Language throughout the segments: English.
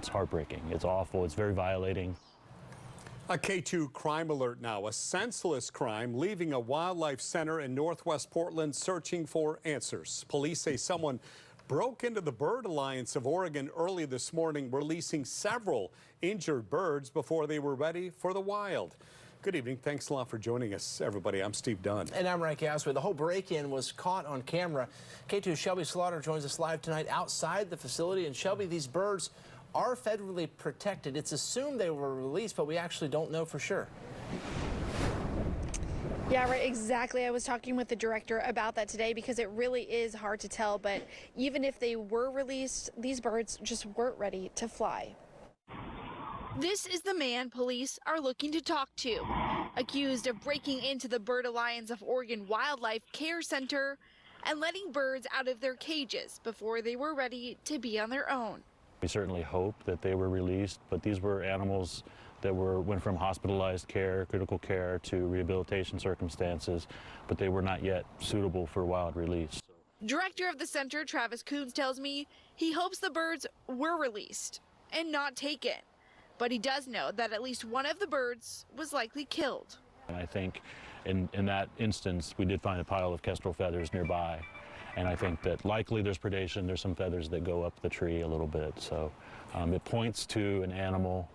It's heartbreaking. It's awful. It's very violating. A K2 crime alert now. A senseless crime leaving a wildlife center in northwest Portland searching for answers. Police say someone broke into the Bird Alliance of Oregon early this morning, releasing several injured birds before they were ready for the wild. Good evening. Thanks a lot for joining us, everybody. I'm Steve Dunn. And I'm Rank Asper. The whole break-in was caught on camera. K2's Shelby Slaughter joins us live tonight outside the facility. And Shelby, these birds are federally protected. It's assumed they were released, but we actually don't know for sure. Yeah, right, exactly. I was talking with the director about that today because it really is hard to tell, but even if they were released, these birds just weren't ready to fly. This is the man police are looking to talk to, accused of breaking into the Bird Alliance of Oregon Wildlife Care Center and letting birds out of their cages before they were ready to be on their own. We certainly hope that they were released, but these were animals that went from hospitalized care, critical care, to rehabilitation circumstances, but they were not yet suitable for wild release. Director of the center, Travis Coons, tells me he hopes the birds were released and not taken, but he does know that at least one of the birds was likely killed. And I think in that instance, we did find a pile of kestrel feathers nearby. And I think that likely there's predation. There's some feathers that go up the tree a little bit. So it points to an animal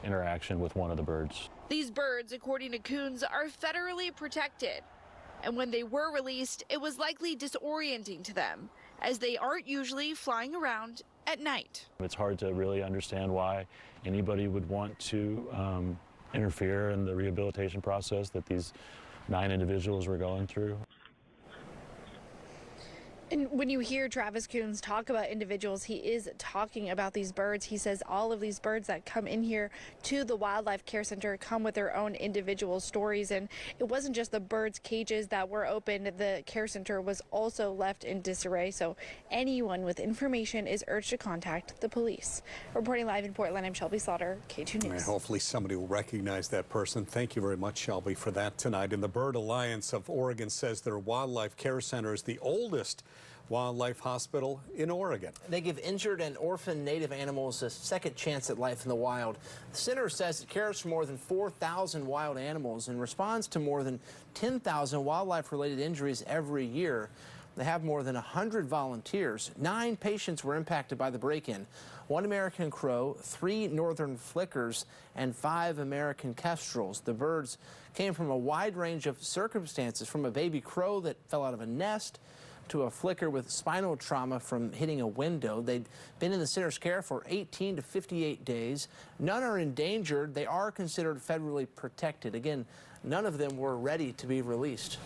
interaction with one of the birds. These birds, according to Coons, are federally protected. And when they were released, it was likely disorienting to them, as they aren't usually flying around at night. It's hard to really understand why anybody would want to interfere in the rehabilitation process that these 9 individuals were going through. And when you hear Travis Coons talk about individuals, he is talking about these birds. He says all of these birds that come in here to the Wildlife Care Center come with their own individual stories. And it wasn't just the birds' cages that were opened. The care center was also left in disarray. So anyone with information is urged to contact the police. Reporting live in Portland, I'm Shelby Slaughter, K2 News. And hopefully somebody will recognize that person. Thank you very much, Shelby, for that tonight. And the Bird Alliance of Oregon says their wildlife care center is the oldest wildlife hospital in Oregon. They give injured and orphaned native animals a second chance at life in the wild. The center says it cares for more than 4,000 wild animals and responds to more than 10,000 wildlife-related injuries every year. They have more than 100 volunteers. 9 patients were impacted by the break-in. 1 American crow, 3 northern flickers, and 5 American kestrels. The birds came from a wide range of circumstances, from a baby crow that fell out of a nest to a flicker with spinal trauma from hitting a window. They'd been in the center's care for 18 to 58 days. None are endangered. They are considered federally protected. Again, none of them were ready to be released.